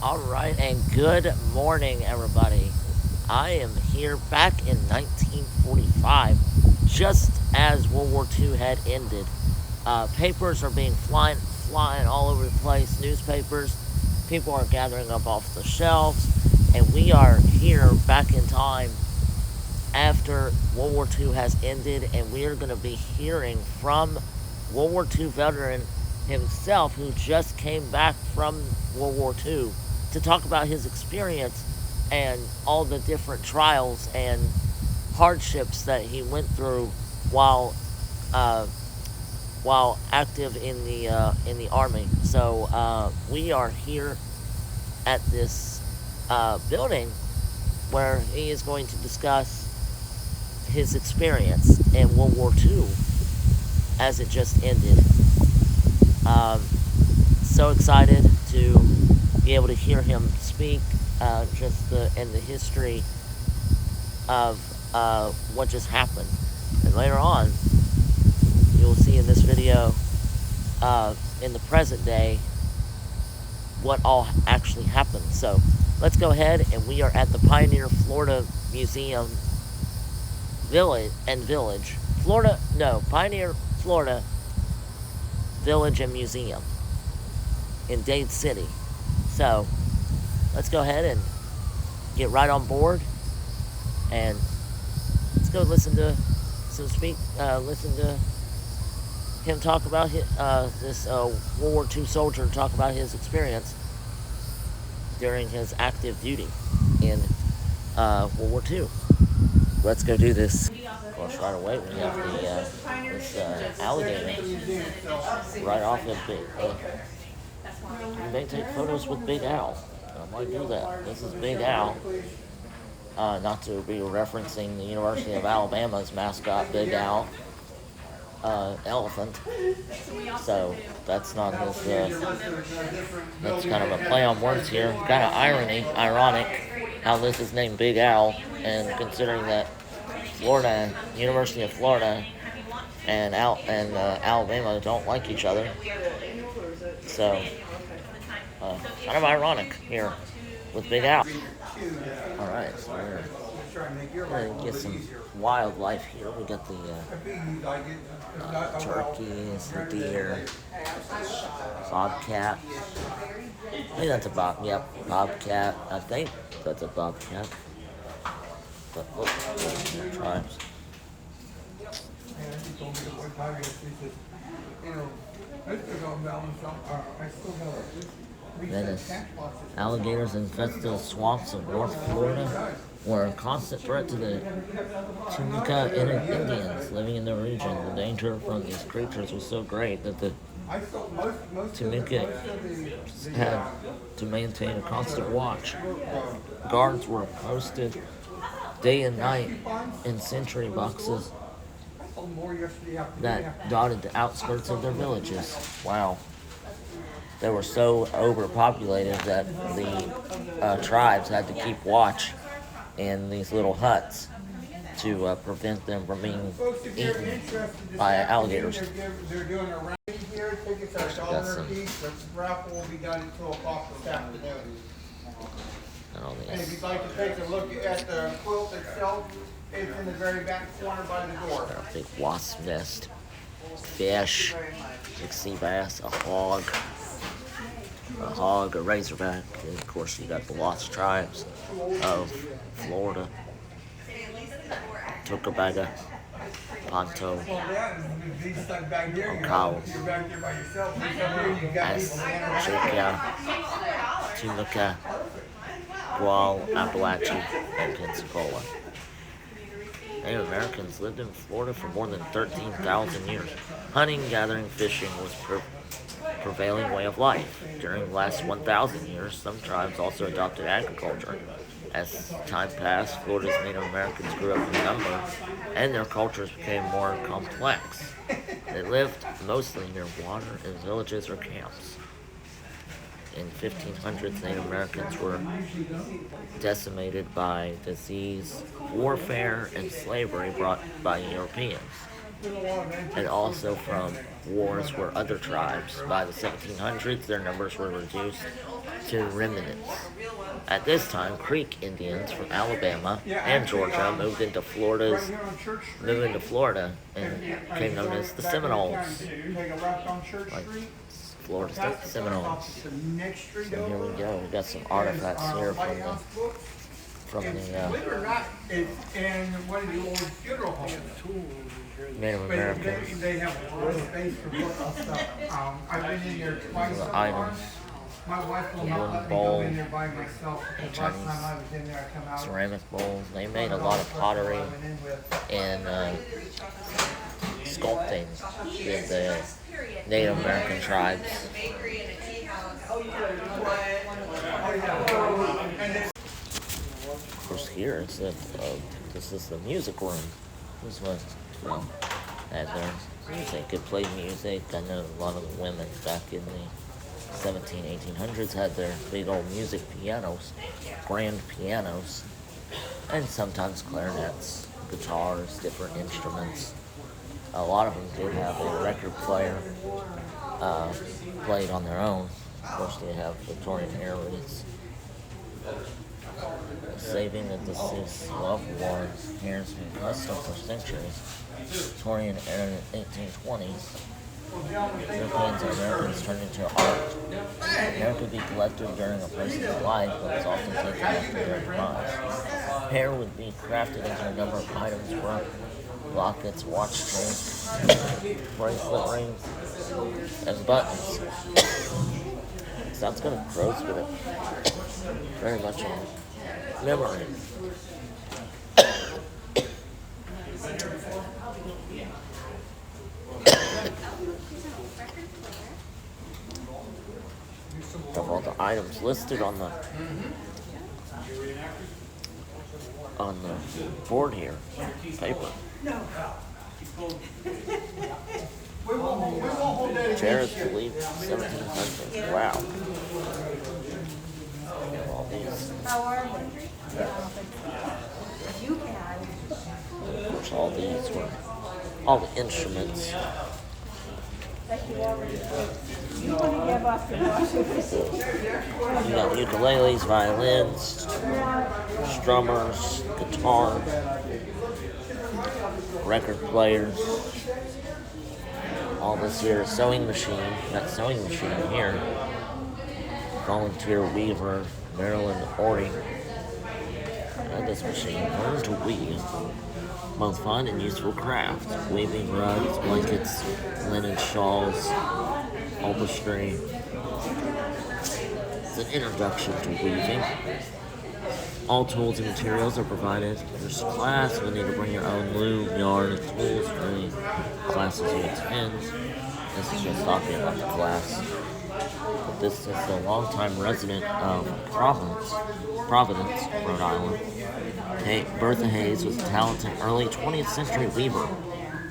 Alright, and good morning, everybody. I am here back in 1945, just as World War II had ended. Papers are being flying all over the place, newspapers. People are gathering up off the shelves, and we are here back in time after World War II has ended, and we are going to be hearing from World War II veteran himself, who just came back from World War II, to talk about his experience and all the different trials and hardships that he went through while uh, while active in the army. So we are here at this building where he is going to discuss his experience in World War II as it just ended. So excited to be able to hear him speak and the history of what just happened. And later on, you'll see in this video, in the present day, what all actually happened. So let's go ahead, and we are at the Pioneer, Florida Museum Village. Pioneer, Florida Village and Museum in Dade City. So let's go ahead and get right on board, and let's go listen to him talk about this World War II soldier talk about his experience during his active duty in World War II. Let's go do this. Of course, right away we have this alligator right off of Big. You may take photos with Big Al. I might do that. This is Big Al. Not to be referencing the University of Alabama's mascot, Big Al. Elephant. So that's not his. That's kind of a play on words here. Kind of ironic how this is named Big Al, and considering that University of Florida, and Alabama don't like each other. So kind of ironic here with Big Al. All right, so we're gonna get some wildlife here. We got the turkeys, the deer, bobcat. I think that's a bobcat. I think that's a bobcat. But look, tribes. Venice. Alligators infested the swamps of North Florida were a constant threat to the Tunica Indians living in the region. The danger from these creatures was so great that the Tunica had to maintain a constant watch. Guards were posted day and night in sentry boxes that dotted the outskirts of their villages. Wow. They were so overpopulated that the tribes had to keep watch in these little huts to prevent them from being eaten by alligators. Got some. And if you'd like to take a look at the quilt itself, it's in the very back corner by the door. Got a big wasp nest, fish, big sea bass, a hog, a razorback, and of course you got the lost tribes of Florida. Tocobaga, Ponto, Ocala, Tunica, Gual, Appalachia, and Pensacola. Native Americans lived in Florida for more than 13,000 years. Hunting, gathering, fishing was prevailing way of life. During the last 1,000 years, some tribes also adopted agriculture. As time passed, Florida's Native Americans grew up in number, and their cultures became more complex. They lived mostly near water in villages or camps. In 1500s, Native Americans were decimated by disease, warfare, and slavery brought by Europeans. and also from wars where other tribes. By the 1700s, their numbers were reduced to remnants. At this time, Creek Indians from Alabama and Georgia moved into Florida and became known as the Seminoles, like Florida State Seminoles. So here we go. We got some artifacts here from the Believe it or not, it's in one of the old funeral homes. Native But Americans. they have a lot of space for putting stuff. I've been in there twice so Items. far. My wife will Wooden not let me bowl. go in there by myself. Because last time I was in there, I come out. Ceramic bowls. They made a lot of pottery and sculpting with the Native American tribes. Of course, here it's this is the music room. This is what had their music. Could play music. I know a lot of the women back in the 1800s had their big old music pianos, grand pianos, and sometimes clarinets, guitars, different instruments. A lot of them did have a record player played on their own. Of course, they have Victorian era roots. Saving the deceased loved ones has been custom for centuries. Victorian era 1820s. Europeans and Americans turned into art. Hair could be collected during a person's life, but was often taken after their demise. Hair would be crafted into a number of items from lockets, watch chains, bracelet rings, and buttons. Sounds kind of gross, but it's very much a memory. Of all the items listed on the board here, paper. Chairs, I believe, 1700. Wow. All these. Of course, all these were all the instruments. You got ukuleles, violins, strummers, guitars, record players. All this here, sewing machine. That sewing machine here. Volunteer weaver, Maryland Ori. And this machine learned to weave. Both fun and useful craft. Weaving rugs, blankets, linen shawls, upholstery. It's an introduction to weaving. All tools and materials are provided. There's a class, you'll need to bring your own loom, yarn, and tools for any classes you attend. This is just talking about the class. But this is the longtime resident of Providence, Rhode Island. Bertha Hayes was a talented early 20th century weaver.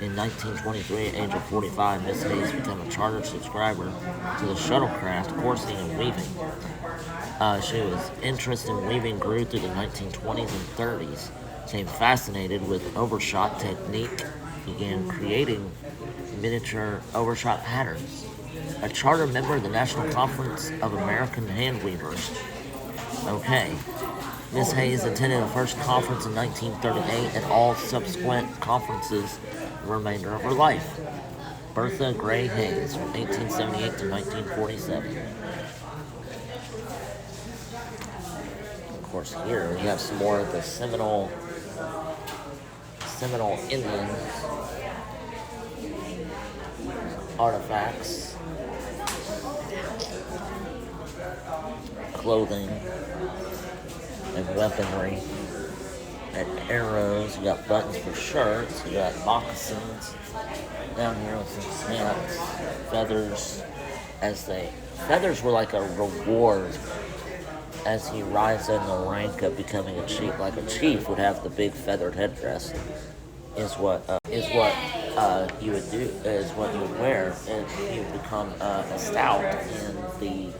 In 1923, at the age of 45, Miss Hayes became a chartered subscriber to the shuttlecraft coursing and weaving. She was interested in weaving grew through the 1920s and 30s. Became fascinated with overshot technique, began creating miniature overshot patterns. A charter member of the National Conference of American Hand Weavers. Okay. Miss Hayes attended the first conference in 1938 and all subsequent conferences the remainder of her life. Bertha Gray Hayes, from 1878 to 1947. Of course, here we have some more of the Seminole Indians artifacts, clothing, and weaponry, and arrows. You got buttons for shirts. You got moccasins. Down here with some hats, feathers. Feathers were like a reward as he rises in the rank of becoming a chief. Like a chief would have the big feathered headdress. Is what you would do. Is what you would wear, and you would become a stout in the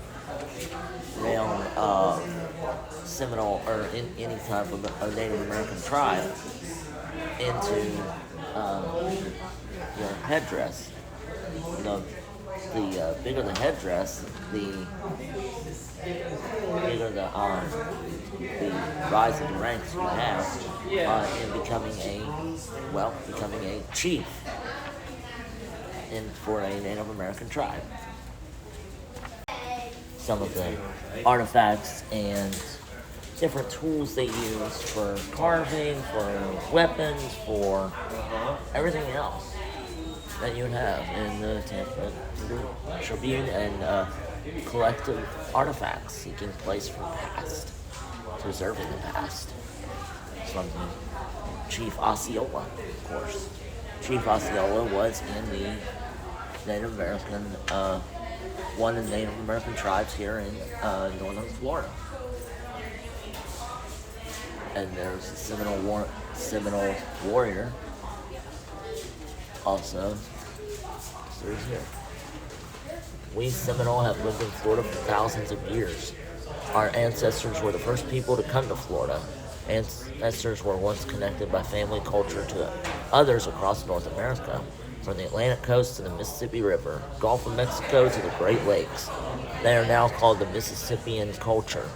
realm of Seminole or in any type of a Native American tribe into your headdress. The bigger the headdress, the bigger the rise in the ranks you have in becoming a chief for a Native American tribe. Some of the artifacts and different tools they use for carving, for weapons, for everything else that you would have in the Tampa Tribune, and collective artifacts seeking place from the past, preserving the past. From Chief Osceola, of course. Chief Osceola was in the Native American, one of the Native American tribes here in northern Florida. And there's a Seminole warrior also. There's here. We Seminole have lived in Florida for thousands of years. Our ancestors were the first people to come to Florida. Ancestors were once connected by family culture to others across North America, from the Atlantic coast to the Mississippi River, Gulf of Mexico to the Great Lakes. They are now called the Mississippian culture.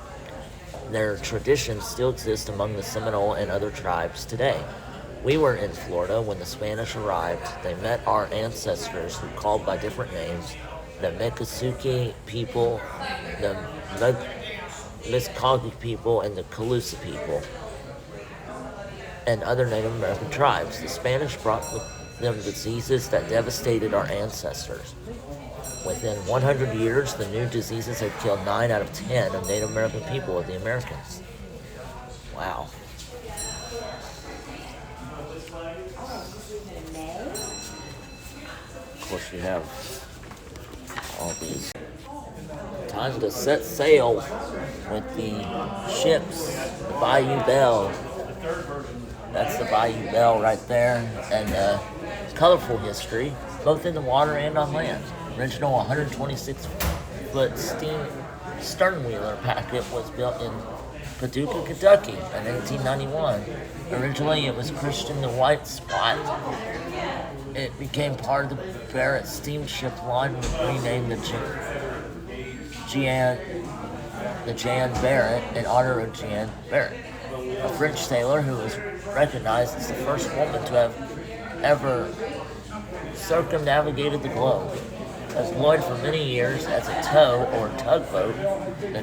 Their traditions still exist among the Seminole and other tribes today. We were in Florida when the Spanish arrived. They met our ancestors, who called by different names, the Miccosukee people, the Muskogee people, and the Calusa people, and other Native American tribes. The Spanish brought with them diseases that devastated our ancestors. Within 100 years, the new diseases had killed 9 out of 10 of Native American people of the Americans. Wow. Of course, you have all these. Time to set sail with the ships, the Bayou Belle. That's the Bayou Belle right there, and colorful history, both in the water and on land. Original 126-foot steam sternwheeler packet was built in Paducah, Kentucky in 1891. Originally, it was Christian the White Spot. It became part of the Barrett steamship line and was renamed the Jan Barrett in honor of Jan Barrett, a French sailor who was recognized as the first woman to have ever circumnavigated the globe. Employed for many years as a tow or tugboat, the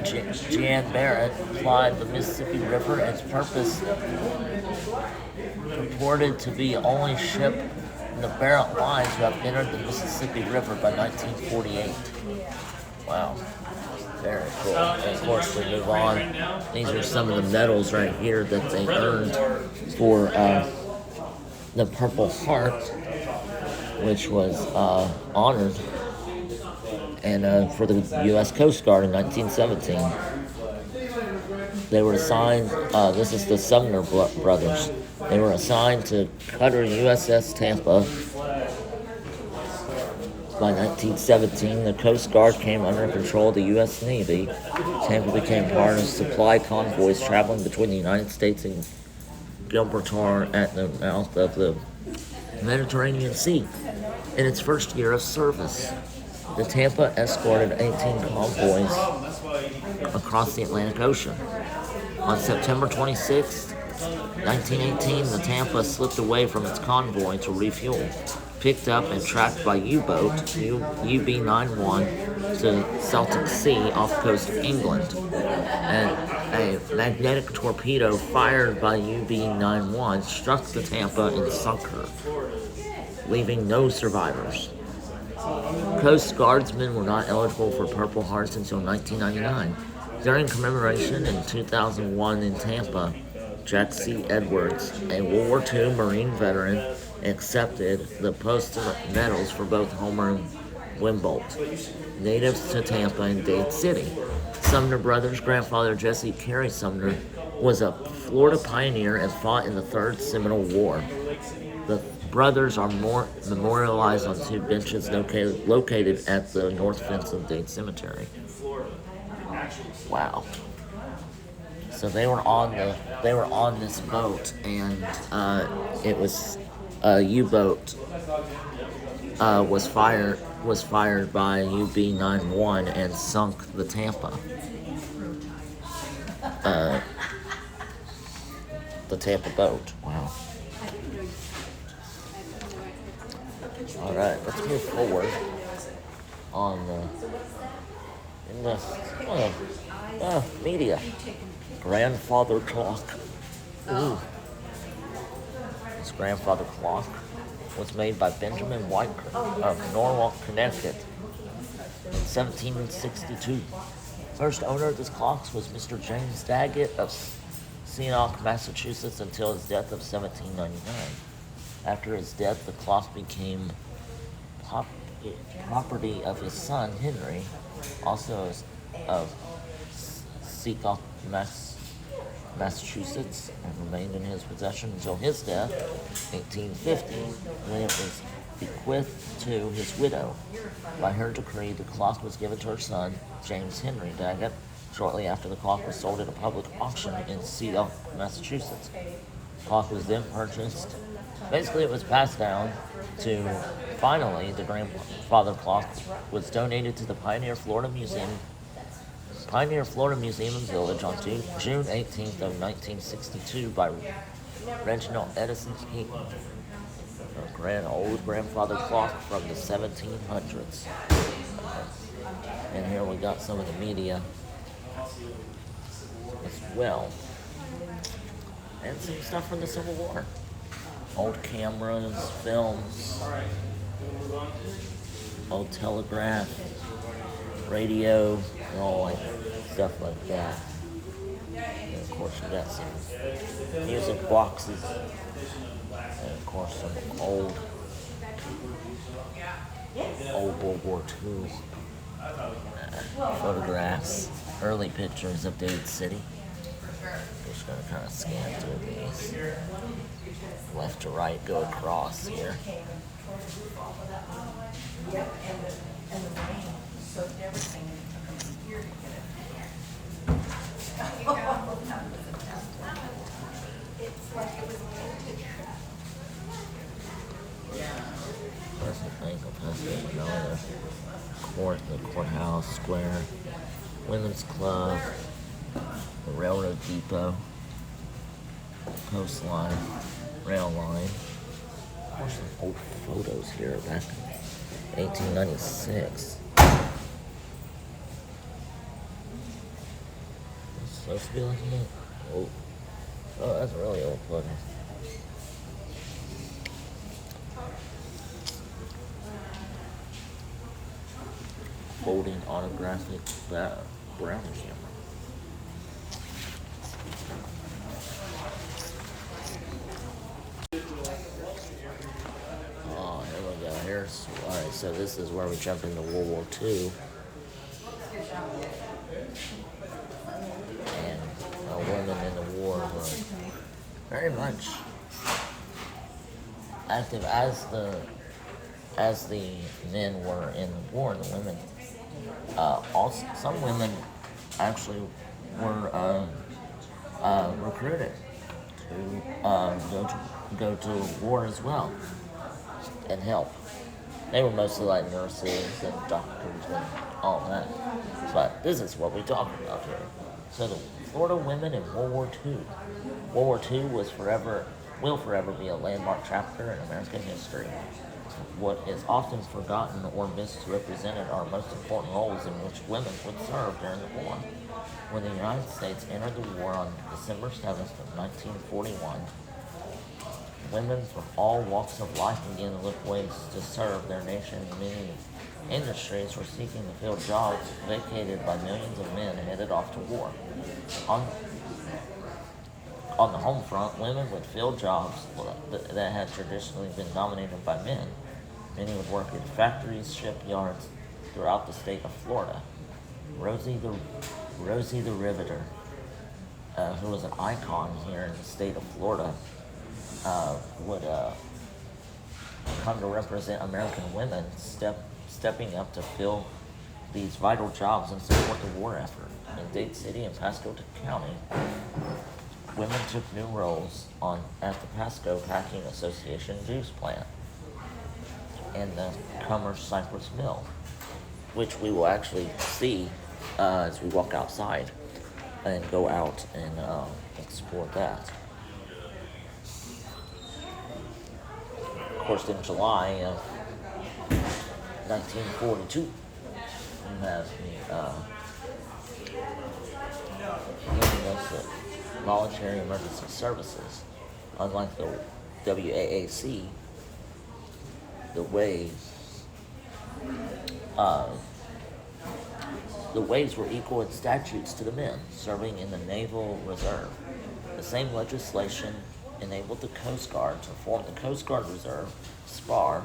Jan Barrett plied the Mississippi River, and its purpose purported to be the only ship in the Barrett line to have entered the Mississippi River by 1948. Wow. Very cool. And of course, we move on. These are some of the medals right here that they earned for the Purple Heart, which was honored, and for the U.S. Coast Guard in 1917. They were assigned, this is the Sumner brothers. They were assigned to cutter USS Tampa. By 1917, the Coast Guard came under control of the U.S. Navy. Tampa became part of supply convoys traveling between the United States and Gibraltar at the mouth of the Mediterranean Sea. In its first year of service, the Tampa escorted 18 convoys across the Atlantic Ocean. On September 26, 1918, the Tampa slipped away from its convoy to refuel, picked up and tracked by U-boat UB-91 to Celtic Sea off the coast of England, and a magnetic torpedo fired by UB-91 struck the Tampa and sunk her, leaving no survivors. Coast Guardsmen were not eligible for Purple Hearts until 1999. During commemoration in 2001 in Tampa, Jack C. Edwards, a World War II Marine veteran, accepted the postal medals for both Homer and Wimbold, natives to Tampa and Dade City. Sumner brothers' grandfather, Jesse Carey Sumner, was a Florida pioneer and fought in the Third Seminole War. The brothers are memorialized on 2 benches located at the north fence of Dade Cemetery. Wow. So they were on this boat, and it was a U-boat was fired by UB-91 and sunk the Tampa. The Tampa boat. Wow. All right, let's move forward on in the media. Grandfather clock. Ooh. This grandfather clock was made by Benjamin White of Norwalk, Connecticut in 1762. First owner of this clock was Mr. James Daggett of Seanock, Massachusetts until his death of 1799. After his death, the clock became property of his son Henry, also of Seacock, Massachusetts, and remained in his possession until his death, 1850, when it was bequeathed to his widow. By her decree, the clock was given to her son, James Henry Daggett, shortly after the clock was sold at a public auction in Seacock, Massachusetts. The clock was then purchased. Basically, it was passed down to, finally, the grandfather clock was donated to the Pioneer Florida Museum and Village on June 18th of 1962 by Reginald Edison Heaton, a old grandfather clock from the 1700s. And here we got some of the media as well. And some stuff from the Civil War. Old cameras, films, old telegraph, radio, and all like stuff like that. And of course we got some music boxes, and of course some old World War II photographs, early pictures of Dade City. Just gonna kind of scan through these. Left to right, go across here. The courthouse square, women's club, the railroad depot, coastline, rail line. There's some old photos here back in 1896. It's supposed to be like a oh, that's a really old photo. Folding autographic brown camera. Oh, here we go. Here's alright. So this is where we jump into World War II, and women in the war were very much active as the men were in the war. The women. Also, some women actually were recruited to go to war as well and help. They were mostly like nurses and doctors and all that. But this is what we're talking about here. So the Florida women in World War II. World War II will forever be a landmark chapter in American history. What is often forgotten or misrepresented are most important roles in which women would serve during the war. When the United States entered the war on December 7th of 1941, women from all walks of life began to look ways to serve their nation. Many industries were seeking to fill jobs vacated by millions of men headed off to war. On the home front, women would fill jobs that had traditionally been dominated by men. Many would work in factories, shipyards throughout the state of Florida. Rosie the Riveter, who was an icon here in the state of Florida, would come to represent American women stepping up to fill these vital jobs and support the war effort. In Dade City and Pasco County, women took new roles at the Pasco Packing Association juice plant and the Commerce Cypress Mill, which we will actually see as we walk outside and go out and explore that. Of course, in July of 1942, you have the Voluntary Emergency Services. Unlike the WAAC, the waves were equal in statutes to the men serving in the Naval Reserve. The same legislation enabled the Coast Guard to form the Coast Guard Reserve, SPAR,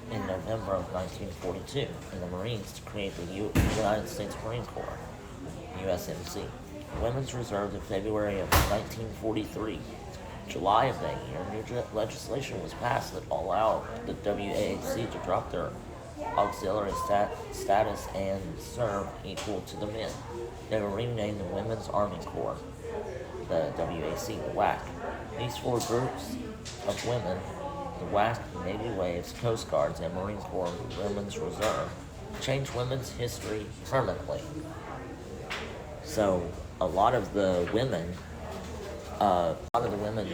in November of 1942, and the Marines to create the United States Marine Corps, USMC. The Women's Reserve in February of 1943. July of that year, new legislation was passed that allowed the WAAC to drop their auxiliary status and serve equal to the men. They were renamed the Women's Army Corps, the WAC, the WAC. These four groups of women, the WAC, Navy Waves, Coast Guards, and Marine Corps Women's Reserve, changed women's history permanently. So a lot of the women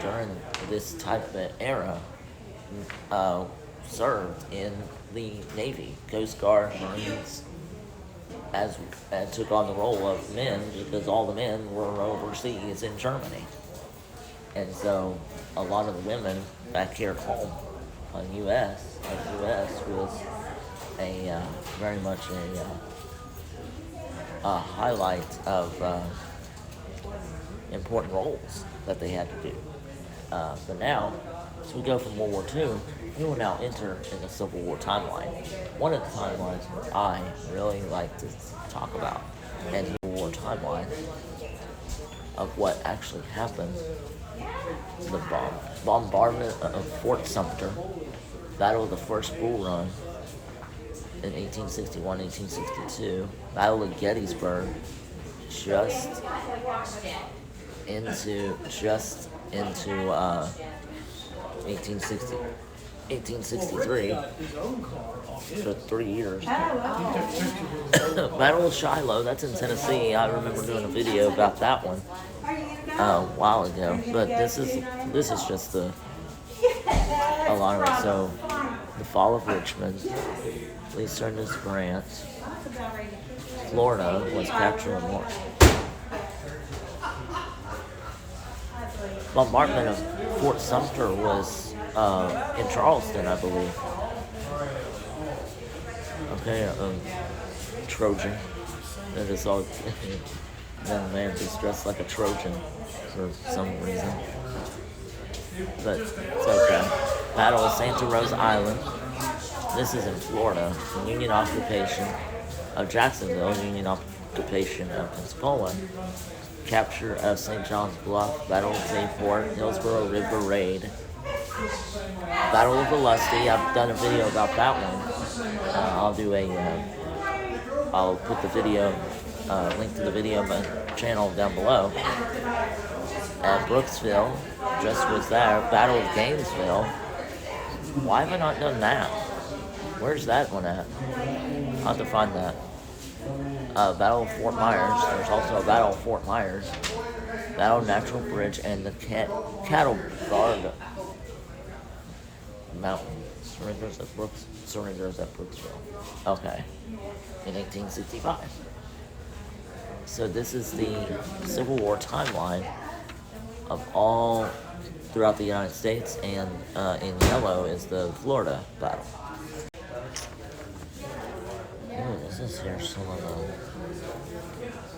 during this type of era served in the Navy, Coast Guard, Marines, and took on the role of men because all the men were overseas in Germany. And so a lot of the women back here at home on U.S. was very much a highlight of important roles that they had to do. But now, as we go from World War II, we will now enter in the Civil War timeline. One of the timelines I really like to talk about, and the Civil War timeline of what actually happened, the bombardment of Fort Sumter, Battle of the First Bull Run in 1861-1862, Battle of Gettysburg, just into 1863 for 3 years. Battle of Shiloh, that's in Tennessee. I remember doing a video about that one a while ago. But this is just a lot of it. So the fall of Richmond, Lee Sturgis Grant, Florida was captured in March. Bombardment of Fort Sumter was in Charleston, I believe. Okay, Trojan. That is all. That man is dressed like a Trojan for some reason. But it's okay. Battle of Santa Rosa Island. This is in Florida. The Union occupation of Jacksonville, Union occupation of Pensacola. Capture of St. John's Bluff, Battle of Bayport, Hillsborough River Raid, Battle of Olustee. I've done a video about that one. I'll put the video, link to the video on my channel down below. Brooksville, just was there. Battle of Gainesville. Why have I not done that? Where's that one at? I'll have to find that. Battle of Fort Myers. There's also a Battle of Fort Myers. Battle of Natural Bridge and the Cattle Guard Mountain. Surrenders at Brooksville. Okay. In 1865. So this is the Civil War timeline of all throughout the United States, and in yellow is the Florida battle. Oh, this is here some of the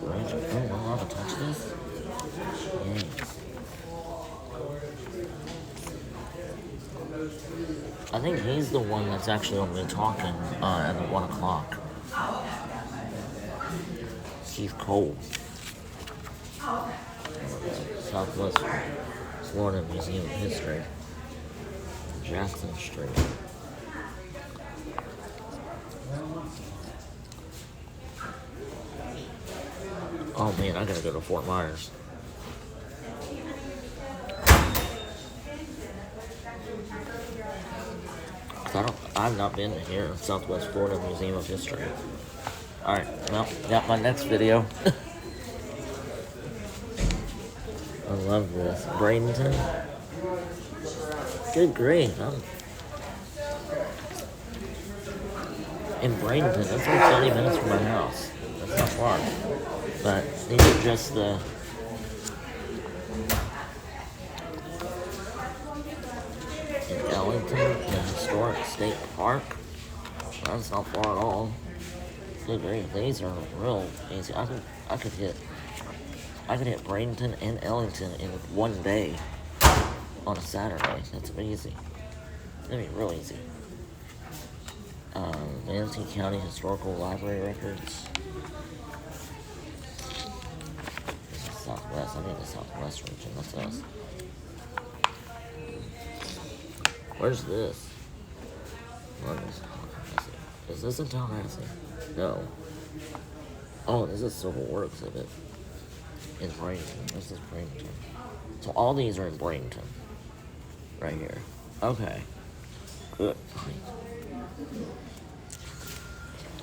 bridge. Oh, I'm allowed to touch this? Yay. I think he's the one that's actually over there talking at 1 o'clock. Keith Cole. Southwest Florida Museum of History. Jackson Street. Oh man, I gotta go to Fort Myers. I've not been here, Southwest Florida Museum of History. Alright, well, got my next video. I love this. Bradenton. Good grief. I'm in Bradenton. That's like 20 minutes from my house. That's not far. But these are just the in Ellington, the historic state park. That's not far at all. Good grief. These are real easy. I could hit Bradenton and Ellington in one day on a Saturday. That's easy. That'd be real easy. Manatee County Historical Library records. This is Southwest. I think the Southwest region. That's us. Where's this? Is this in Tallahassee? No. Oh, this is a Civil War exhibit in Bradenton. This is Bradenton. So all these are in Bradenton. Right here. Okay. Good.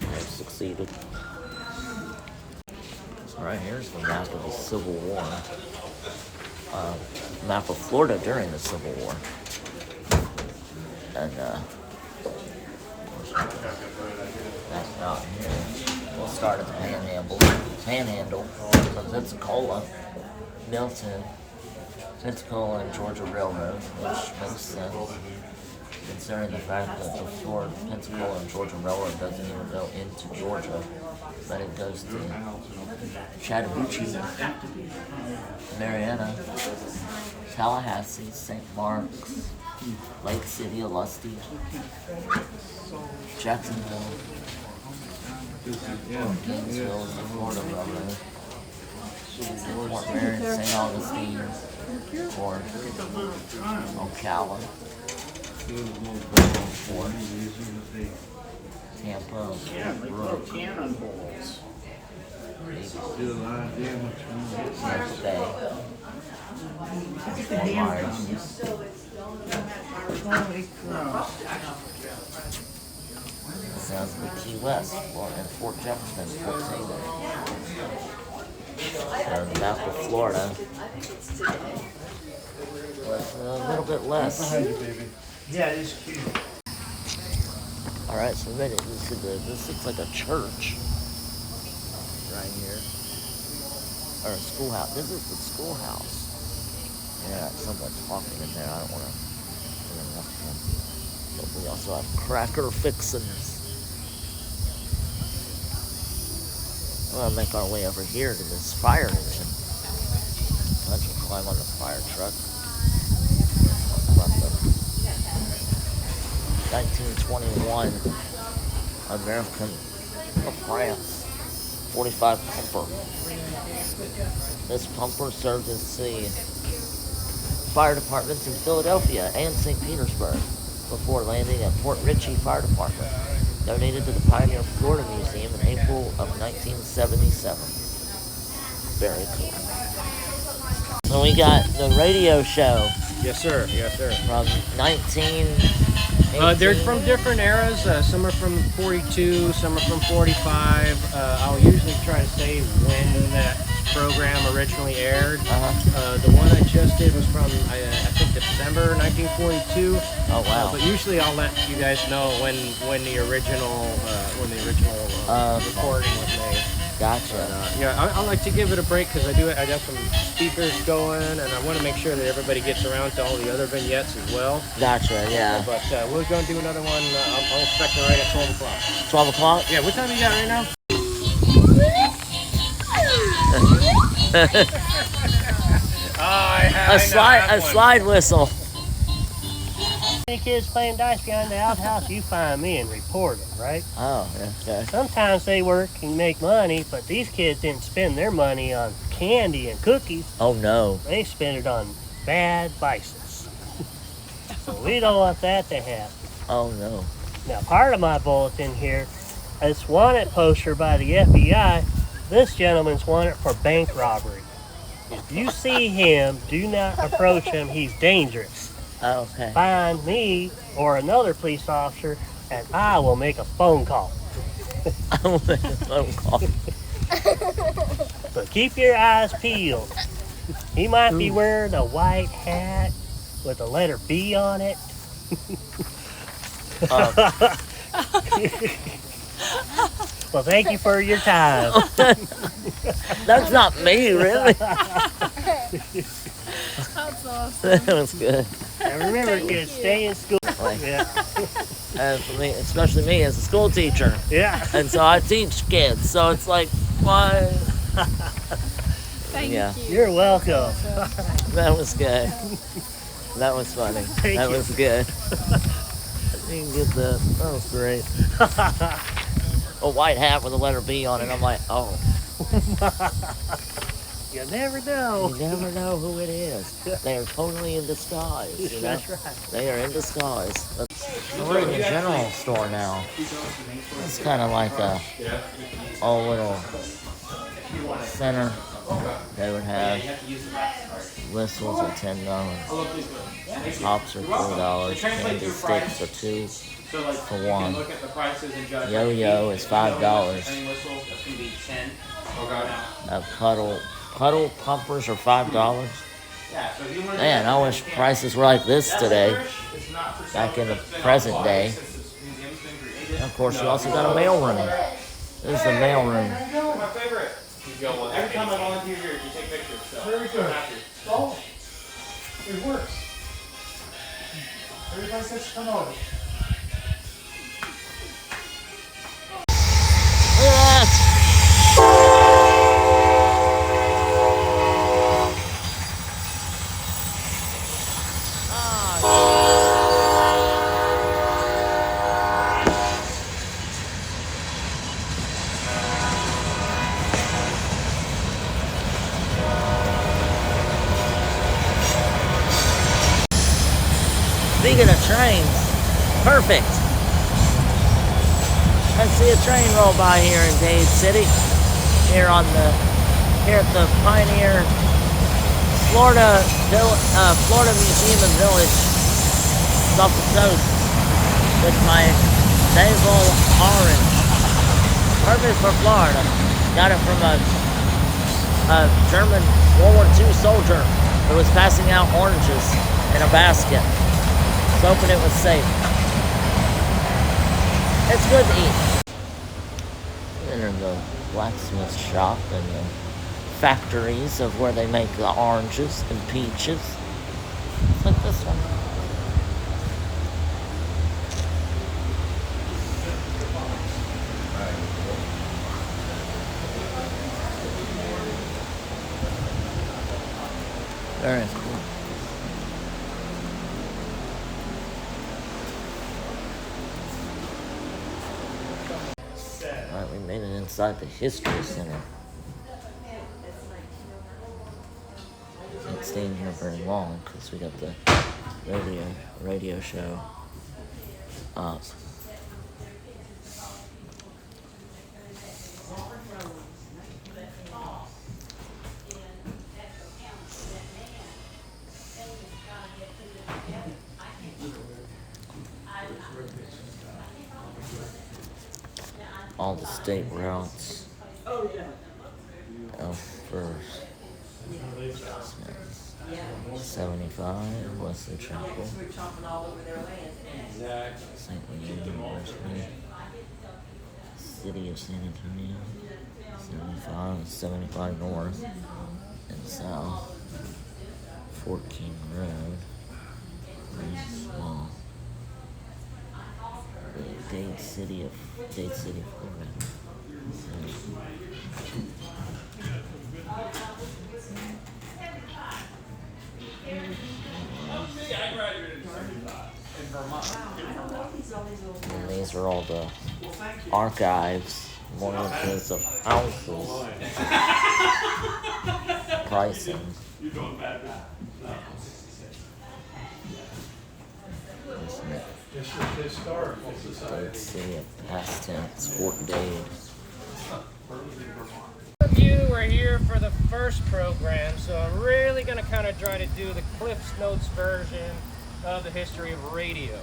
I've succeeded. So right here's the map of the Civil War. Map of Florida during the Civil War. And that's out here. We'll start at the Panhandle from Pensacola, Milton, Pensacola and Georgia Railroad, which makes sense considering the fact that the short Pensacola and Georgia Railroad doesn't even go into Georgia, but it goes to Chattahoochee, Marietta, Tallahassee, St. Marks, Lake City, Olustee, Jacksonville, Gainesville is the Florida Railroad, Fort Marion, St. Augustine, Fort Ocala, Fort Tampa, Brooke, Tampa Bay, Fort Myers. Sounds like Key West, and Fort Jefferson, Fort Taylor. And the map of Florida was a little bit less. Yeah, it is cute. Alright, so we made it into this looks like a church right here. Or a schoolhouse. This is the schoolhouse. Yeah, someone talking in there. I don't want to interrupt them. But we also have cracker fixins. We're going to make our way over here to this fire engine. Let's climb on the fire truck. 1921 American of France 45 pumper. This pumper served as the fire departments in Philadelphia and St. Petersburg before landing at Port Richey Fire Department, donated to the Pioneer Florida Museum in April of 1977. Very cool. So we got the radio show. Yes, sir. Yes, sir. From 19... they're from different eras. Some are from 42, some are from 45. I'll usually try to say when that program originally aired. The one I just did was from, I think, December 1942. Oh, wow. But usually I'll let you guys know when the original recording was made. Gotcha. I like to give it a break because I got some speakers going, and I want to make sure that everybody gets around to all the other vignettes as well. Gotcha, yeah. But we're going to do another one. I'll expect it right at 12 o'clock. 12 o'clock? Yeah, what time you got right now? A slide whistle. Any kids playing dice behind the outhouse, you find me and report it, right? Oh, yeah, okay. Sometimes they work and make money, but these kids didn't spend their money on candy and cookies. Oh, no. They spent it on bad vices. So we don't want that to happen. Oh, no. Now, part of my bulletin here, it's wanted poster by the FBI. This gentleman's wanted for bank robbery. If you see him, do not approach him. He's dangerous. Oh, okay. Find me or another police officer, and I will make a phone call. I will make a phone call. So keep your eyes peeled. He might be wearing a white hat with the letter B on it. Well, thank you for your time. That's not me, really. That's awesome. That was good. And remember, kids, stay in school. Like, Yeah. for me, especially me as a school teacher. Yeah. And so I teach kids. So it's like, what? Thank Yeah. you. You're welcome. That was good. That was funny. Thank That you. was good. I didn't get that. That was great. A white hat with a letter B on it. I'm like, oh, You never know. you never know who it is. They are totally in disguise. You know? That's right. They are in disguise. So we're in the general store now. It's kind of like a old little center. They would have whistles are $10, pops are $4, candy sticks are $2 for one. Yo-yo is $5. Puddle pumpers are $5. Man, I wish prices were like this today. Back in the present day. And of course, you also got a mailroom. This is the mailroom. My favorite. Every time I volunteer here, you take pictures. So. Very good. Oh, it works. Everybody says come over. Look at that! Speaking of trains, perfect. I see a train roll by here in Dade City, here at the Pioneer Florida Museum and Village, off the coast, with my navel orange. Perfect for Florida. Got it from a German World War II soldier who was passing out oranges in a basket. Was hoping it was safe. It's good to eat. Enter the blacksmith shop and the factories of where they make the oranges and peaches. It's like this one. Very cool. Alright, we made it inside the History Center. Can't stay in here very long because we got the radio show up. All the state routes. First 75 Wesley Chapel, St. Louis University, City of San Antonio, 75 north and south, Fort King Road, small. Dade City, Florida. And these are all the archives, mortgages of houses, pricing. Let's see, past tense, Fort Dade. You were here for the first program, so I'm really going to kind of try to do the Cliff's Notes version of the history of radio.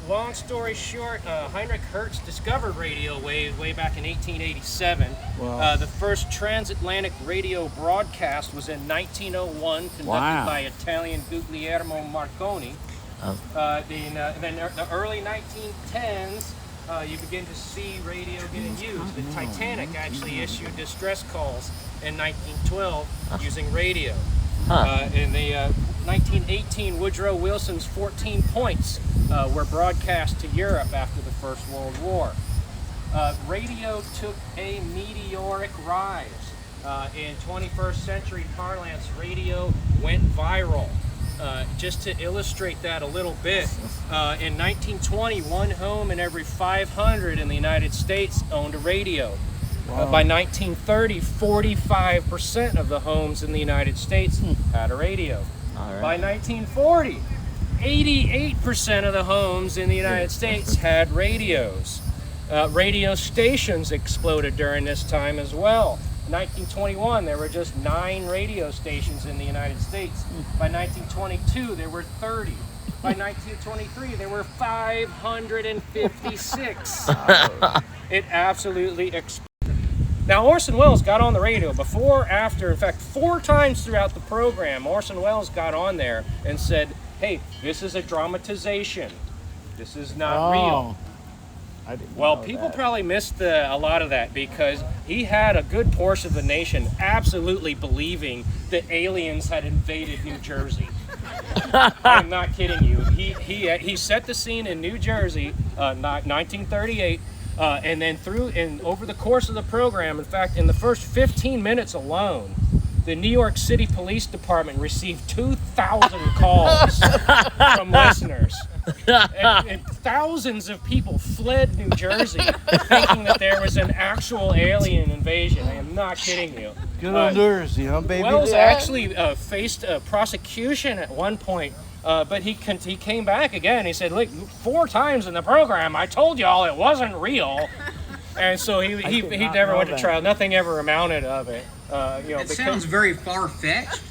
Long story short, Heinrich Hertz discovered radio waves way back in 1887. Wow. The first transatlantic radio broadcast was in 1901, conducted by Italian Guglielmo Marconi. Then the early 1910s, you begin to see radio getting used. The Titanic actually issued distress calls in 1912 using radio. In the 1918, Woodrow Wilson's 14 points were broadcast to Europe after the First World War. Radio took a meteoric rise. In 21st century parlance, radio went viral. Just to illustrate that a little bit, in 1920, one home in every 500 in the United States owned a radio. By 1930, 45% of the homes in the United States had a radio. By 1940, 88% of the homes in the United States had radios. Radio stations exploded during this time as well. In 1921, there were just 9 radio stations in the United States. By 1922, there were 30. By 1923, there were 556. It absolutely exploded. Now, Orson Welles got on the radio before, after, in fact, 4 times throughout the program, Orson Welles got on there and said, hey, this is a dramatization. This is not real. I didn't Well, know people that. probably missed a lot of that because he had a good portion of the nation absolutely believing that aliens had invaded New Jersey. I'm not kidding you. He set the scene in New Jersey, 1938, and then over the course of the program, in fact, in the first 15 minutes alone, the New York City Police Department received 2,000 calls from listeners. And thousands of people fled New Jersey thinking that there was an actual alien invasion. I am not kidding you. Good old Jersey, huh, baby? Wells actually faced a prosecution at one point, but he came back again. He said, look, 4 times in the program, I told y'all it wasn't real. And so he never went to trial. Nothing ever amounted of it. It sounds very far-fetched,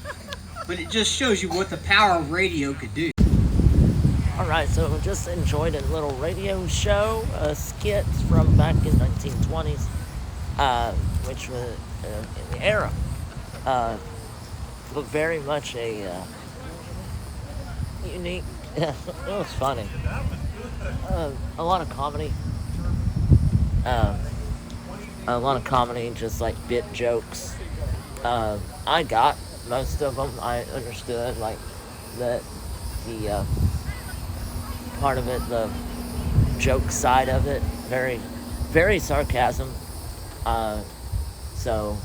but it just shows you what the power of radio could do. Alright, so we just enjoyed a little radio show, skits from back in 1920s, which was in the era. But very much a unique, it was funny. A lot of comedy. A lot of comedy, just like bit jokes. I got most of them. I understood, like, that the part of it, the joke side of it, very, very sarcasm. So,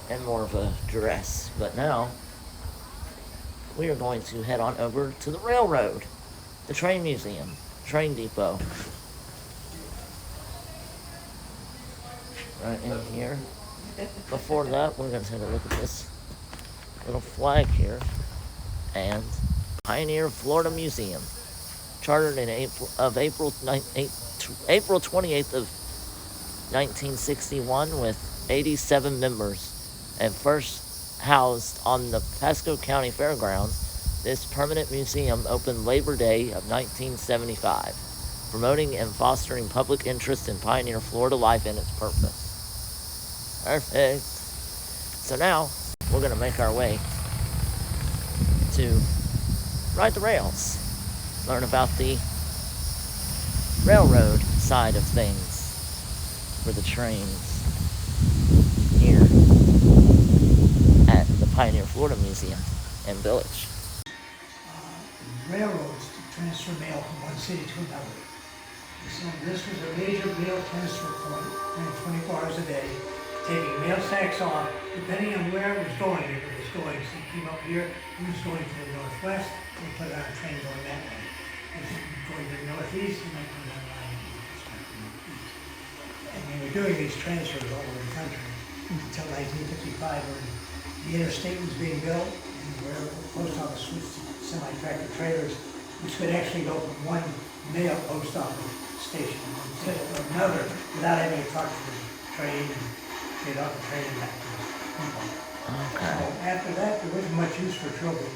and more of a duress. But now, we are going to head on over to the railroad, the train museum, train depot. Right in here. Before that, we're going to take a look at this little flag here. And Pioneer Florida Museum, chartered in April 28th of 1961 with 87 members, and first housed on the Pasco County Fairgrounds. This permanent museum opened Labor Day of 1975, promoting and fostering public interest in pioneer Florida life and its purpose. Perfect. So now, we're going to make our way to ride the rails, learn about the railroad side of things for the trains here at the Pioneer Florida Museum and Village. Railroads to transfer mail from one city to another. So this was a major mail transfer point, ran 24 hours a day, taking mail sacks off, depending on where it was going. If it was going, so it came up here, it was going to the northwest, we put it on a train going that way. If it was going to the northeast, you might put it on a line east. And we were doing these transfers all over the country until 1955, when the interstate was being built, and where the post office switched to semi-tractor trailers, which could actually go from one mail post office station to another without having to talk to the train and get off the train and back to the people. Okay. So after that, there wasn't much use for trophy.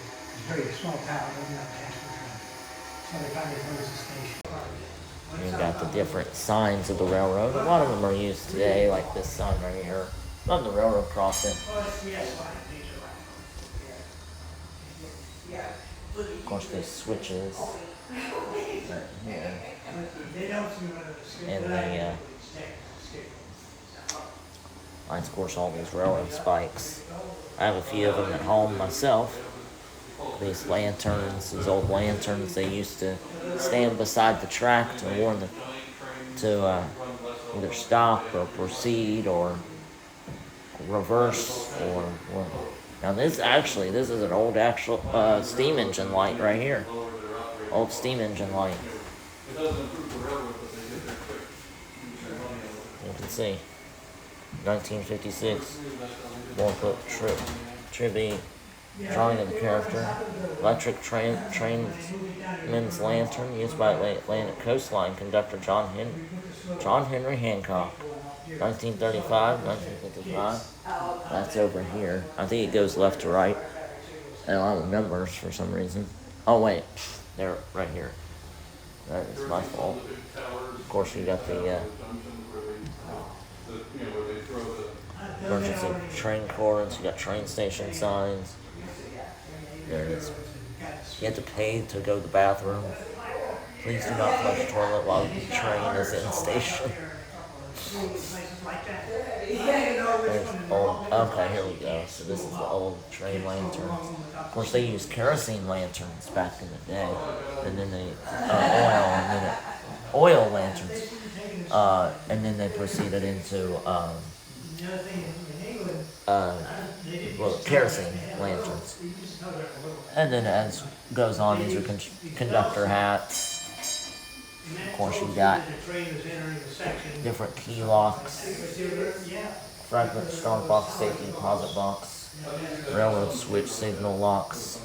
very small tower, doesn't have a transfer trunk. So they finally closed the station. You've got the different signs of the railroad. A lot of them are used today, like this sign right here. On the railroad crossing. Of course, there's switches right here. And the of course, all these railroad spikes. I have a few of them at home myself. These lanterns, these old lanterns, they used to stand beside the track to warn to either stop or proceed or reverse or now this is an old steam engine light right here. Old steam engine light. You can see 1956 1-foot tribute drawing of the character. Electric trainman's lantern used by Atlantic Coastline conductor John Henry Hancock. 1935, 1955. That's over here. I think it goes left to right. I don't have the numbers for some reason. Oh wait, they're right here. That is my fault. Of course, you got the emergency train cords. You got train station signs. There it is. You have to pay to go to the bathroom. Please do not flush the toilet while the train is in station. Okay, here we go. So this is the old train lanterns. Of course, they used kerosene lanterns back in the day, and then they oil lanterns, and then they proceeded into kerosene lanterns. And then as goes on, these are conductor hats. Of course, you got different key locks, fragment strong box, safety deposit box, railroad switch signal locks,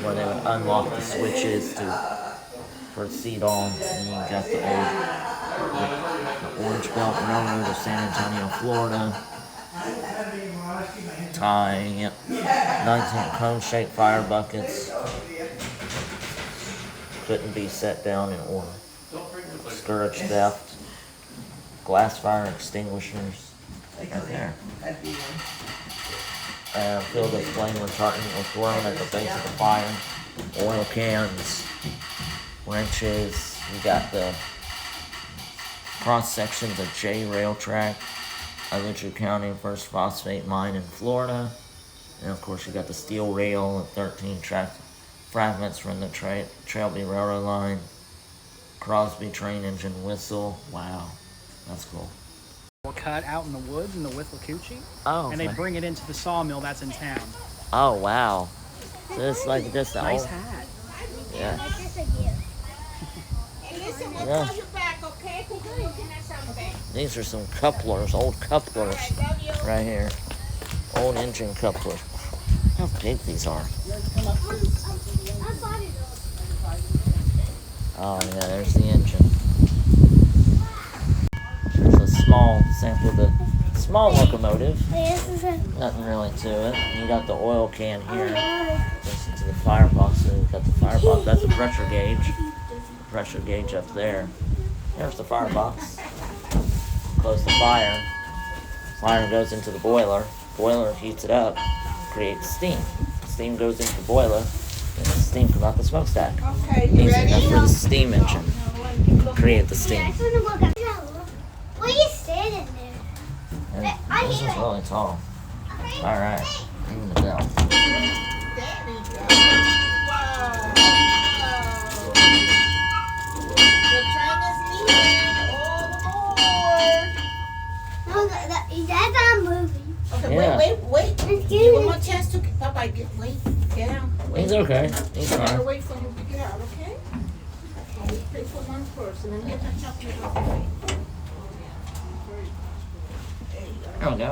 where they would unlock the switches to proceed on. And you got the Orange Belt Railroad of San Antonio, Florida. Tying it. 19 cone-shaped fire buckets. Couldn't be set down in order. Scourge theft. Glass fire extinguishers. Right there. Filled with flame retardant were thrown at the base of the fire. Oil cans. Wrenches. You got the cross sections of J rail track. Alachua County First Phosphate Mine in Florida. And of course you got the steel rail and 13 track fragments from the Trailby Railroad line. Crosby train engine whistle. Wow, that's cool. Cut out in the woods in the Withlacoochee. Oh, okay. And they bring it into the sawmill that's in town. Oh, wow. So it's like just the Nice old... hat. Yeah. These are some couplers, old couplers right here. Old engine couplers. How big these are. Oh yeah, there's the engine. There's a small sample of the small locomotive. Nothing really to it. You got the oil can here. Goes into the firebox. So you got the firebox. That's a pressure gauge. Pressure gauge up there. There's the firebox. Close the fire. Fire goes into the boiler. Boiler heats it up, creates steam. Steam goes into the boiler, and the steam comes out the smokestack. Okay, you ready? That's for the steam engine. Create the steam. What are you standing there? And this is really tall. Alright, ring the bell. There we go. Wow. The train is leaving. All aboard. No, that's not moving. Okay, Yeah. wait. Give him one more chance to get down. He's okay. He's I'll fine. wait for him to get out, okay? Okay, pay for one person and get that chocolate off the way. There we go.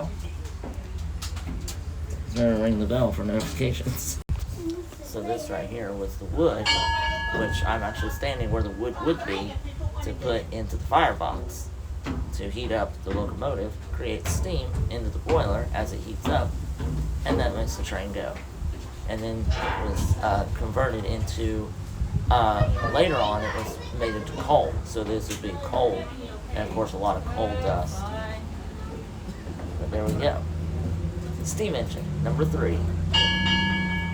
He's gonna ring the bell for notifications. So this right here was the wood, which I'm actually standing where the wood would be to put into the firebox to heat up the locomotive, create steam into the boiler as it heats up, and that makes the train go. and then it was converted into, later on it was made into coal. So this would be coal, and of course a lot of coal dust. But there we go. Steam engine, number 3.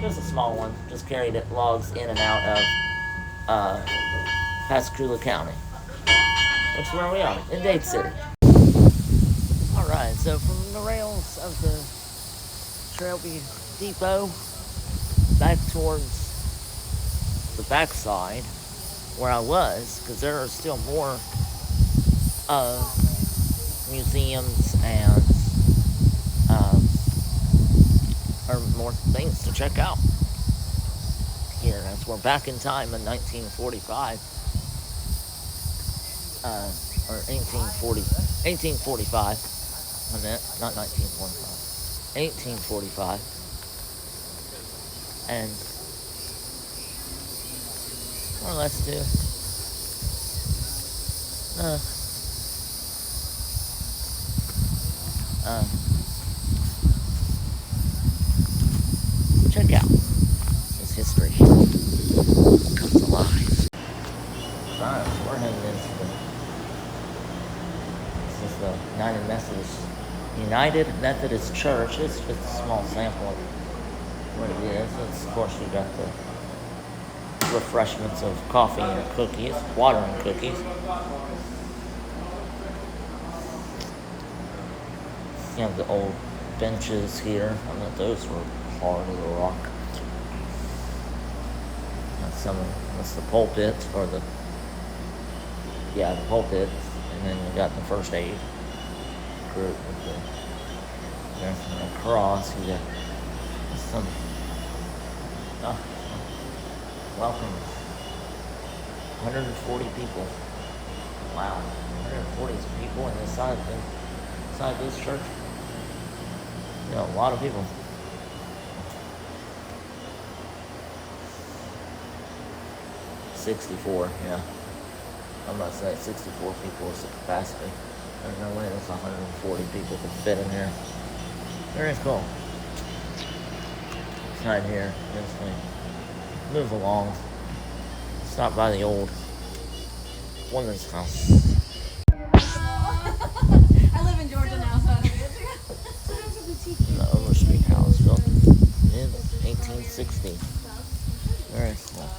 Just a small one, just carried it logs in and out of Pascagoula County. That's where we are, in Dade City. Alright, so from the rails of the Shelby Depot back towards the backside where I was, because there are still more museums and or more things to check out here, as we're back in time in 1945. Or 1845. I meant, not 1945. 1845. And more or less to check out this history. It comes alive. Alright, we're heading into the United Methodist Church. It's just a small sample of what it is. It's, of course, you got the refreshments of coffee and cookies, water and cookies. You have the old benches here. I bet those were hard as a rock. That's the pulpit, or the pulpit. And then you got the first aid group with the cross. You got some welcome. 140 people. Wow, 140 people inside this church. You know, a lot of people. $64, yeah. I'm about to say 64 people is the capacity. There's no way that's 140 people could fit in here. Very cool. Right here, as we move along, stop by the old woman's house. I live in Georgia now, so I don't get to. The Overstreet house built in 1860. Very cool.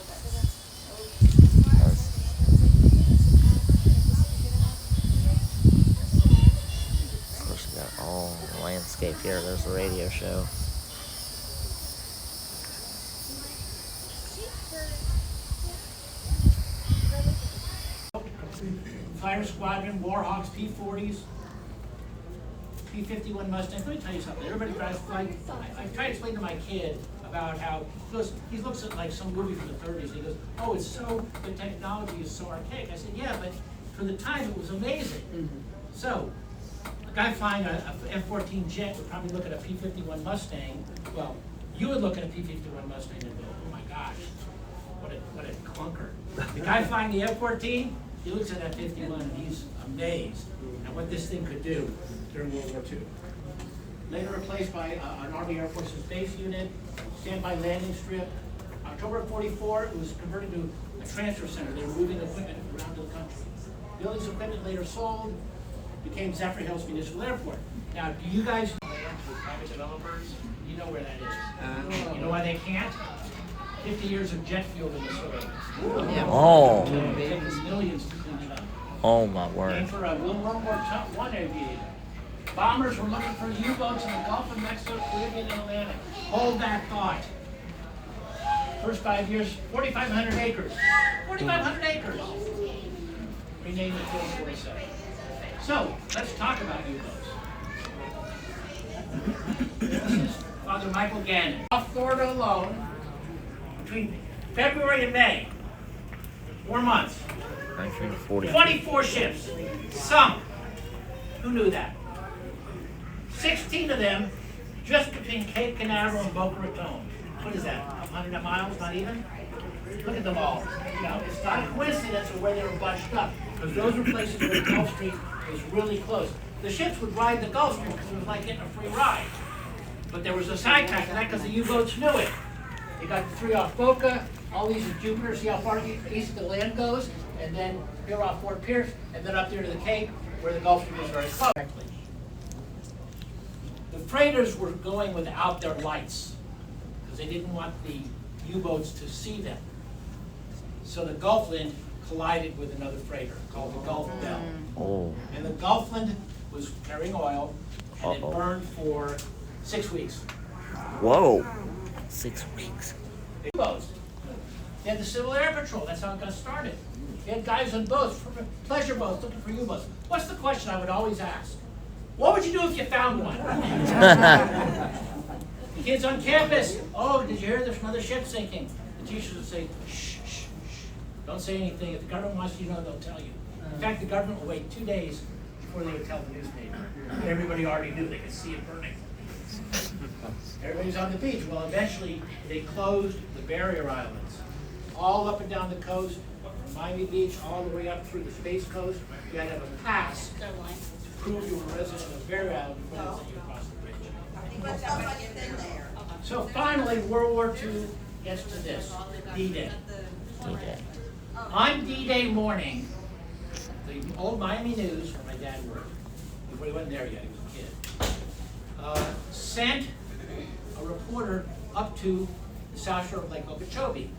Landscape here. There's a radio show. Fire Squadron, Warhawks, P-40s, P-51 Mustangs. Let me tell you something. Everybody drives like I try to explain to my kid about how he looks at like some movie from the 30s. He goes, "Oh, it's so the technology is so archaic." I said, "Yeah, but for the time it was amazing." Mm-hmm. So. A guy flying a F-14 jet would probably look at a P-51 Mustang. Well, you would look at a P-51 Mustang and go, "Oh my gosh, what a clunker." The guy flying the F-14, he looks at that 51 and he's amazed at what this thing could do during World War II. Later replaced by an Army Air Force's base unit, standby landing strip. October of '44, it was converted to a transfer center. They were moving equipment around the country. Buildings equipment later sold. Became Zephyr Hills Municipal Airport. Now, do you guys know private developers? You know where that is. You know why they can't? 50 years of jet fuel in the soil. Oh. It took us millions to clean it up. Oh my word. And for a World War I aviator. Bombers were looking for U-boats in the Gulf of Mexico, Caribbean, and Atlantic. Hold that thought. First 5 years, 4,500 acres. 4,500 acres. Renamed it Field 47. So, let's talk about U-boats. This is Father Michael Gannon. Off Florida alone, between February and May, 4 months, 1940. 24 ships sunk. Who knew that? 16 of them just between Cape Canaveral and Boca Raton. What is that, 100 miles, not even? Look at them all. You know, it's not a coincidence of where they were bunched up, because those were places where the Gulf Stream was really close. The ships would ride the Gulf Stream because it was like getting a free ride. But there was a sidetrack to that because the U-boats knew it. They got the 3 off Boca, all these are Jupiter, see how far east the land goes, and then here off Fort Pierce, and then up there to the Cape, where the Gulf Stream is very close. The freighters were going without their lights, because they didn't want the U-boats to see them. So the Gulfland collided with another freighter called the Gulf Bell. Oh. And the Gulfland was carrying oil, and it burned for 6 weeks. Whoa. 6 weeks. U-boats. They had the Civil Air Patrol. That's how it got started. They had guys on boats, pleasure boats, looking for U-boats. What's the question I would always ask? What would you do if you found one? The kids on campus. Oh, did you hear there's another ship sinking? The teachers would say, shh, shh, shh. Don't say anything. If the government wants you to know, they'll tell you. In fact, the government will wait 2 days before they would tell the newspaper. Everybody already knew. They could see it burning. Everybody's on the beach. Well, eventually, they closed the barrier islands. All up and down the coast, from Miami Beach all the way up through the Space Coast. You had to have a pass to prove you were a resident of a barrier island before they let you across the bridge. So finally, World War II gets to this, D-Day. D-Day. On D-Day morning, the old Miami News, where my dad worked, before he wasn't there yet, he was a kid, sent a reporter up to the South Shore of Lake Okeechobee,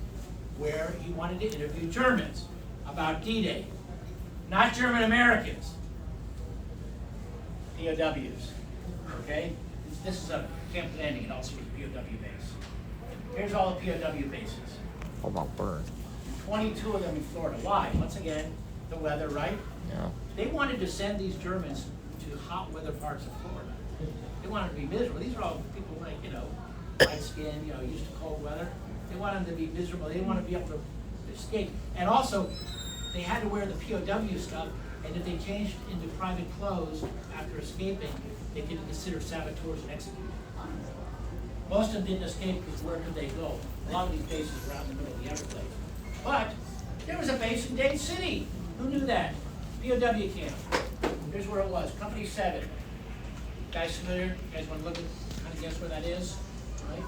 where he wanted to interview Germans about D-Day. Not German Americans, POWs, okay? This is a Camp Landing, and also a POW base. Here's all the POW bases. Oh my word. 22 of them in Florida. Why? Once again, the weather, right? Yeah. They wanted to send these Germans to hot weather parts of Florida. They wanted to be miserable. These are all people like, light skin, used to cold weather. They wanted them to be miserable. They didn't want to be able to escape. And also, they had to wear the POW stuff, and if they changed into private clothes after escaping, they could be considered saboteurs and executed. Most of them didn't escape because where could they go? A lot of these bases were out in the middle of the Everglades. But there was a base in Dade City. Who knew that? POW camp. Here's where it was. Company 7. Guys familiar? You guys want to look at, kind of guess where that is? Right?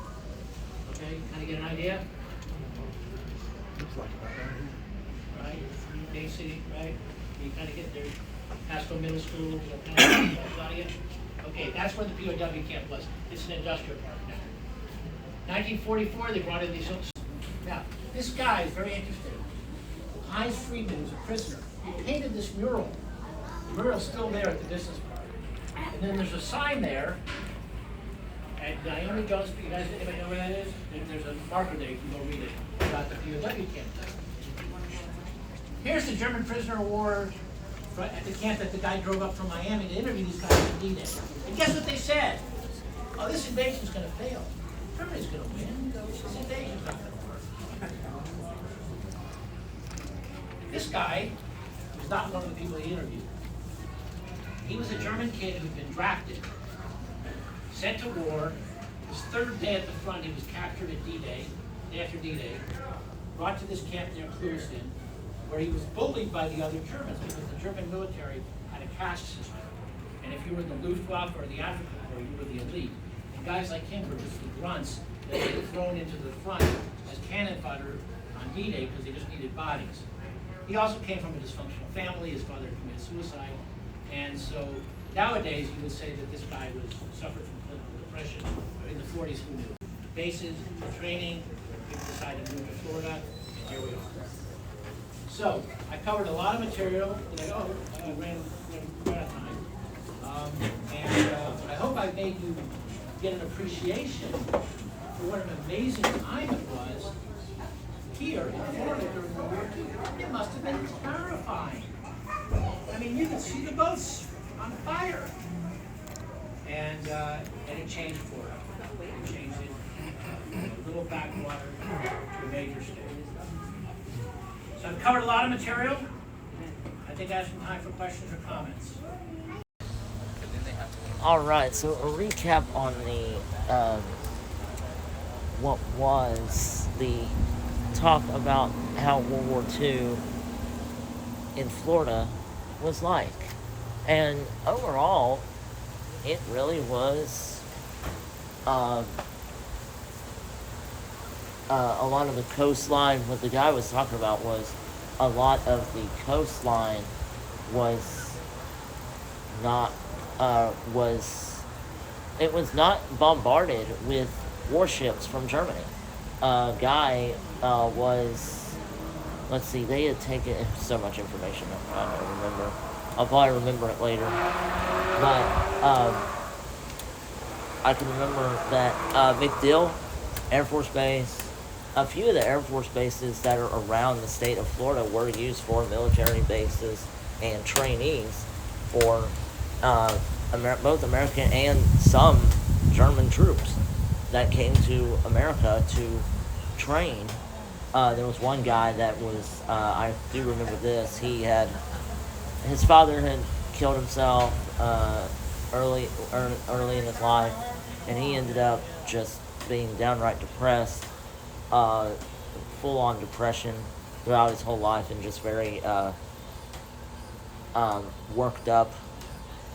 Okay, kind of get an idea? Right? Dade City, right? You kind of get there. Pasco Middle School, kind of okay, that's where the POW camp was. It's an industrial park now. 1944, they brought in these. Now, this guy is very interesting. Heinz Friedman was a prisoner. He painted this mural. The mural's still there at the business park. And then there's a sign there at Naomi Jones. You guys, anybody know where that is? There's a marker there. You can go read it about the POW camp. Here's the German prisoner of war at the camp that the guy drove up from Miami to interview these guys on D-Day. And guess what they said? Oh, this invasion's going to fail. Germany's going to win. This invasion's not going to work. This guy was not one of the people he interviewed. He was a German kid who'd been drafted, sent to war. His 3rd day at the front, he was captured at D-Day, day after D-Day, brought to this camp near Clewiston, where he was bullied by the other Germans because the German military had a caste system. And if you were in the Luftwaffe or the African Corps, you were the elite. And guys like him were just the grunts that they were thrown into the front as cannon fodder on D-Day because they just needed bodies. He also came from a dysfunctional family. His father committed suicide. And so nowadays you would say that this guy suffered from clinical depression. But in the 40s, who knew? Bases, training, people decided to move to Florida, and here we are. So I covered a lot of material. I ran out of time. I hope I made you get an appreciation for what an amazing time it was here in Florida during World War II. It must have been terrifying. I mean, you could see the boats on fire. And it changed Florida. It changed it from a little backwater to a major state. So I've covered a lot of material. I think I have some time for questions or comments. All right, so a recap on the what was the talk about how World War II in Florida was like, and overall, it really was a lot of the coastline. What the guy was talking about was a lot of the coastline was not it was not bombarded with warships from Germany. Guy was, let's see, they had taken so much information. I don't remember. I'll probably remember it later. But I can remember that MacDill Air Force Base, a few of the Air Force bases that are around the state of Florida were used for military bases and trainees for both American and some German troops that came to America to train. There was one guy that was, I do remember this, his father had killed himself early in his life, and he ended up just being downright depressed, full-on depression throughout his whole life, and just very worked up.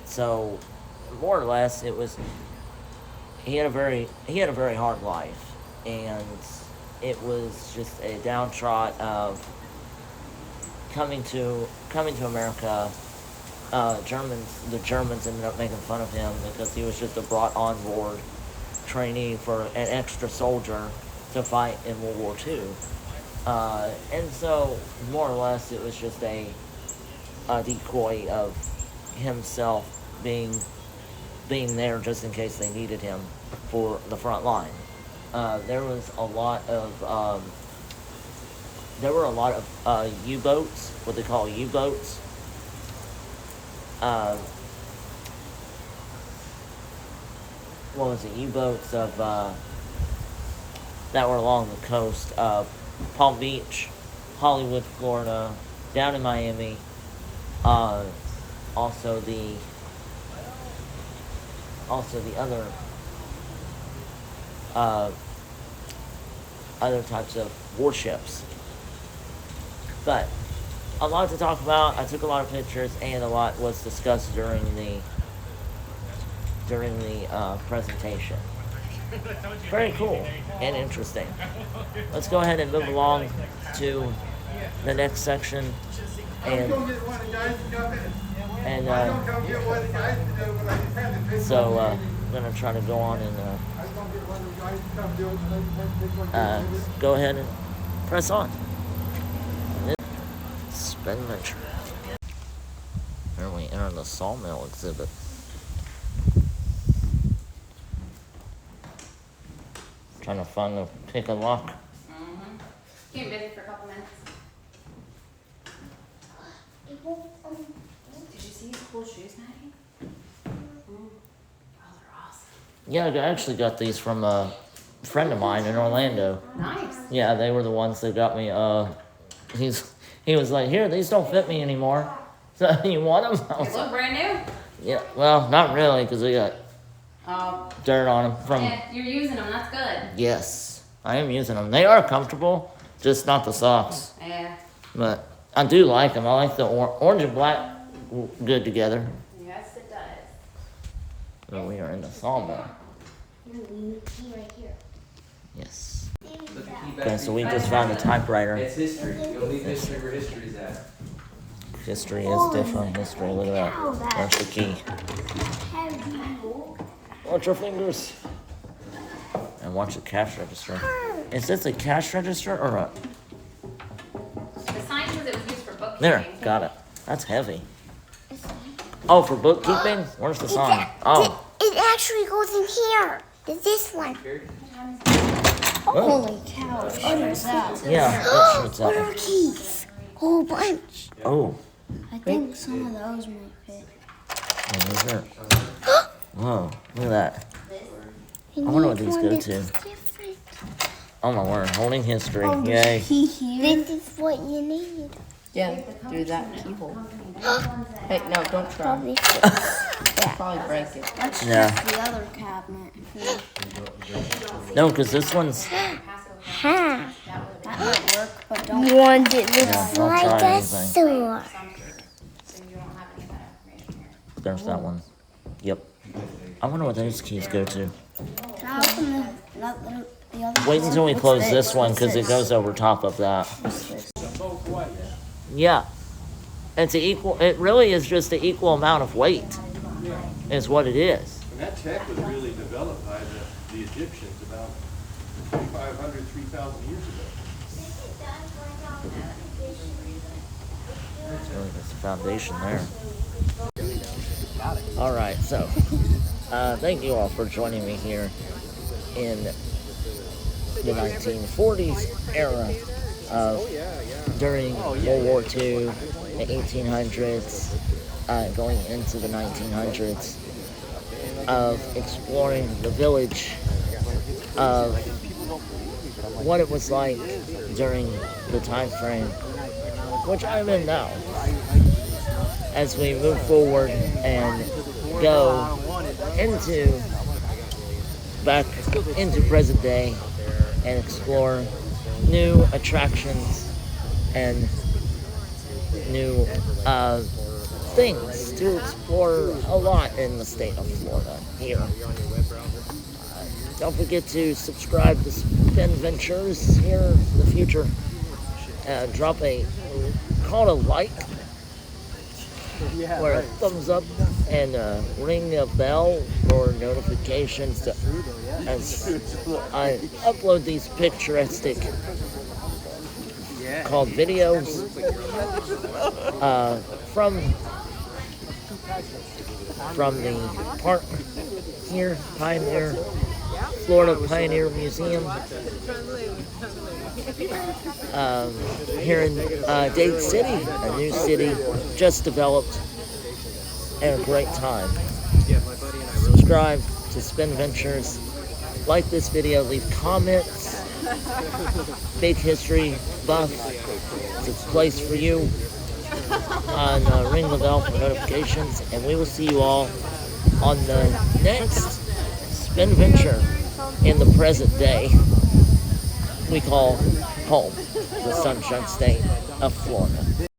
So more or less, it was he had a very hard life, and it was just a downtrodden of coming to America. The Germans ended up making fun of him because he was just a brought on board trainee for an extra soldier to fight in World War II. And so more or less it was just a decoy of himself being there just in case they needed him for the front line. There were a lot of U-boats, what they call U-boats. What was it? U-boats of that were along the coast of Palm Beach, Hollywood, Florida, down in Miami. Also the other types of warships. But a lot to talk about. I took a lot of pictures, and a lot was discussed during the presentation. Very cool and interesting. Let's go ahead and move along to the next section, and so I'm gonna try to go on and go ahead and press on. Spin venture. Here we enter the sawmill exhibit. Trying to find the pick of lock. Getting busy for a couple minutes. Did you see his cool shoes, Maddie? Oh, they're awesome. Yeah, I actually got these from a friend of mine in Orlando. Nice. Yeah, they were the ones that got me. He was like, "Here, these don't fit me anymore. So you want them?" They look brand new. Yeah, well, not really, because they got dirt on them from. Yeah, you're using them. That's good. Yes, I am using them. They are comfortable, just not the socks. Yeah. But I do like them. I like the orange and black good together. Yes, it does. So we are in the sawmill. Right here. Yes. Okay, so we just found a typewriter. It's history. You'll need history where history's at. History is different. History, look at that. There's the key. Watch your fingers. And watch the cash register. Is this a cash register or a... The sign says it was used for bookkeeping. There, got it. That's heavy. Oh, for bookkeeping? Where's the sign? Oh. It actually goes in here. This one. Holy cow. It shoots out. Yeah, it shoots What out. are keys? Whole bunch. Oh. I think some of those might fit. Where's that? Whoa, look at that. I wonder what these go to. Oh my word, holding history. Yay. This is what you need. Yeah, do that keyhole. Hey, no, don't try. Probably. Probably break it. That's Yeah. just the other cabinet. No, because this one's... Huh. That might work, but don't. One that looks Yeah, don't like try a anything. sword. There's that one. Yep. I wonder what those keys go to. Can I open the Wait until we close this one because it goes over top of that. Yeah. It's equal. It really is just the equal amount of weight, is what it is. And that tech was really developed by the Egyptians about 2,500, 3,000 years ago. That's the foundation there. All right, so thank you all for joining me here in the 1940s era during World War II, the 1800s, going into the 1900s, of exploring the village, of what it was like during the time frame which I'm in now, as we move forward and go back into present day and explore new attractions and new things to explore a lot in the state of Florida here. Don't forget to subscribe to Spin Ventures here in the future. Drop a call to like or a thumbs up and ring a bell for notifications as I upload these picturesque called videos from the park here, Florida Pioneer Museum, here in Dade City, a new city just developed, and a great time. Subscribe to Spin Ventures, like this video, leave comments. Big history buff, it's a place for you. And ring the bell for notifications, and we will see you all on the next Spin Venture in the present day we call home, the Sunshine State of Florida.